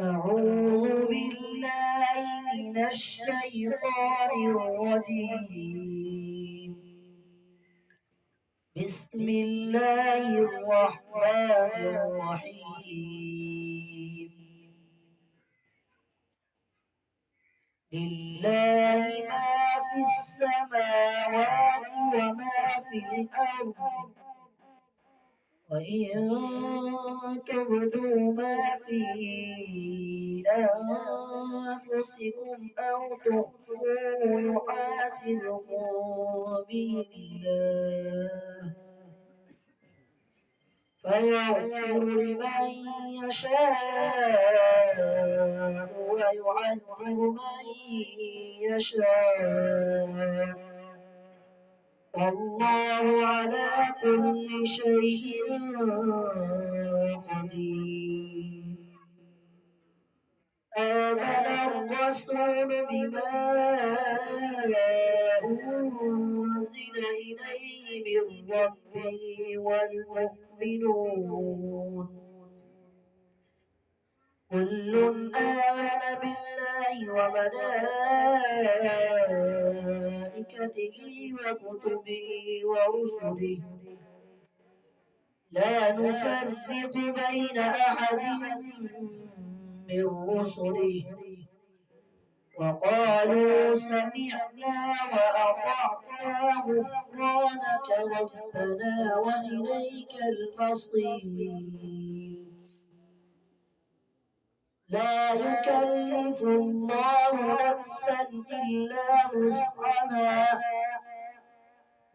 أعوذ بالله من الشيطان الرجيم. بسم الله الرحمن الرحيم. لله ما في السماوات وما في الأرض، وإن تبدوا ما في أنفسكم أو تخفوه يحاسبكم به الله، فيغفر لمن يشاء ويعذب من يشاء، والله على كل شيء قدير. آمن الرسول بما أنزل إليه من ربه والمؤمنون كل آمن بالله وملائكته وكتبه ورسله لا نفرق بين أحد من رسله، وقالوا سمعنا وأطعنا غفرانك ربنا وإليك المصير. لا يكلف الله نفسا إلا وسعها،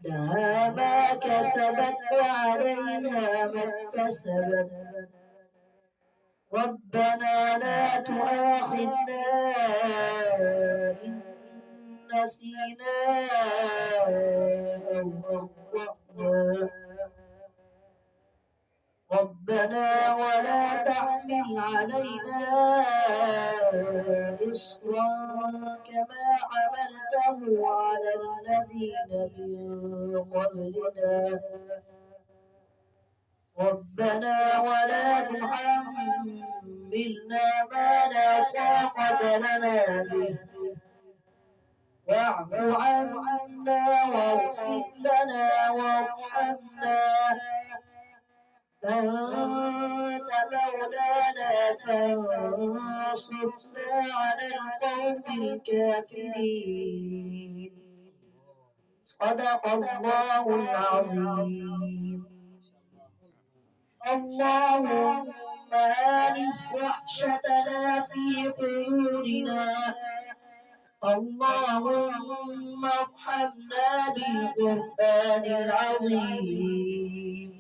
لها ما كسبت وعليها ما اكتسبت، ربنا لا تؤاخذنا إن نسينا أو أخطأنا، ربنا ولا تحمل علينا إصرا كما حملته على الذين من قبلنا، ربنا ولا تحملنا ما لا طاقة لنا به، واعف عنا واغفر لنا وارحمنا، أنت مولانا فانصرنا على القوم الكافرين. صدق الله العظيم. اللهم آنس وحشتنا في قلوبنا، اللهم ارحمنا بالقرآن العظيم،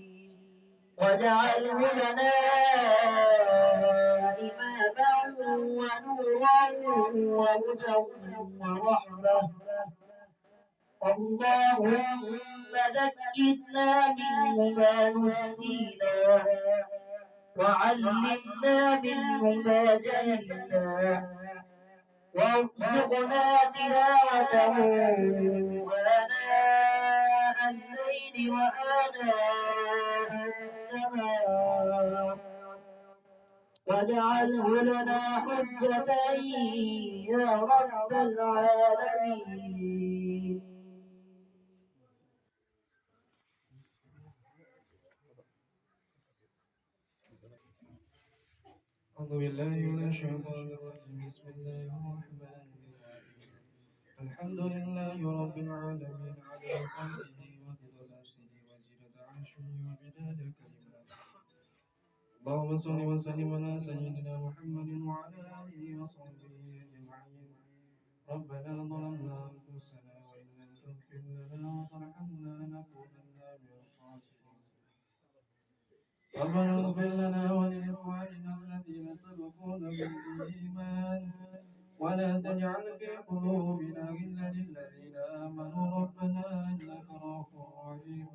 واجعله لنا إماما ونورا وهدى ورحمة، اللهم ذكرنا منه ما نسينا، وعلمنا منه ما جهلنا، وارزقنا تلاوته آناء الليل وآناء النهار، واجعله لنا حجة يا رب العالمين. أعوذ بالله من الشيطان الرجيم. بسم الله الرحمن الرحيم. الحمد لله رب العالمين على خلقه ورضا نفسه وزينة عرشه ومداد كلماته. اللهم صل وسلم على سيدنا محمد وعلى آله وصحبه أجمعين. ربنا ظلمنا أنفسنا وإن لم تغفر لنا وترحمنا لنكونن من الخاسرين. ربنا اغفر لنا ولإخواننا الذين سبقونا بالإيمان ولا تجعل في قلوبنا غلا للذين آمنوا ربنا إنك رؤوف رحيم.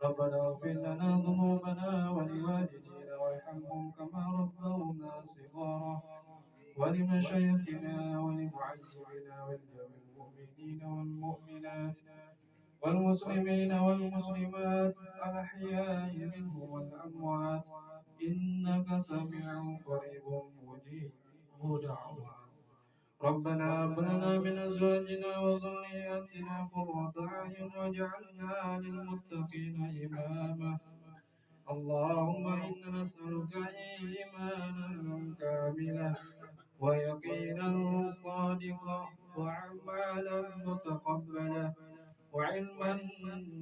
ربنا اغفر لنا ذنوبنا ولوالدينا وارحمهم كما ربونا صغارا، ولمشايخنا ولمعلمنا ولجميع المؤمنين والمؤمنات والمسلمين والمسلمات الأحياء منهم والأموات، إنك سميع قريب دعوانا ربنا هب لنا من أزواجنا وذرياتنا قرة أعين واجعلنا للمتقين إماما اللهم إنا نسألك إيمانا كاملا ويقينا صادقا وأعمالا متقبلا وعلما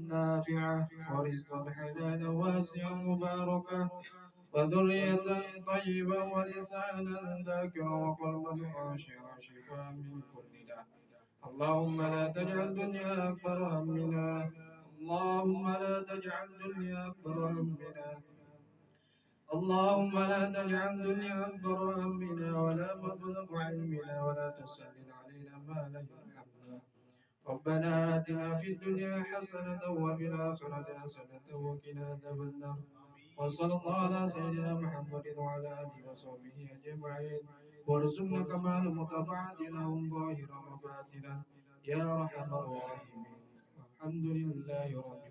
نافعا ورزقا حلالا واسعا مباركا وذرية طيبة ولسانا ذاكرا وقلبا خاشعا شفاء من كل داء اللهم لا تجعل الدنيا أكبر همنا اللهم لا تجعل الدنيا أكبر همنا اللهم لا تجعل الدنيا أكبر همنا ولا مبلغ علمنا ولا تسلط علينا ما لا يرحمنا ربنا آتنا في الدنيا حسنة وفي الآخرة حسنة وقنا عذاب النار وصلى الله على سيدنا محمد وعلى آله وصحبه أجمعين وارزقنا كمال متابعة لهم ظاهرا وباطنا يا أرحم الراحمين الحمد لله رب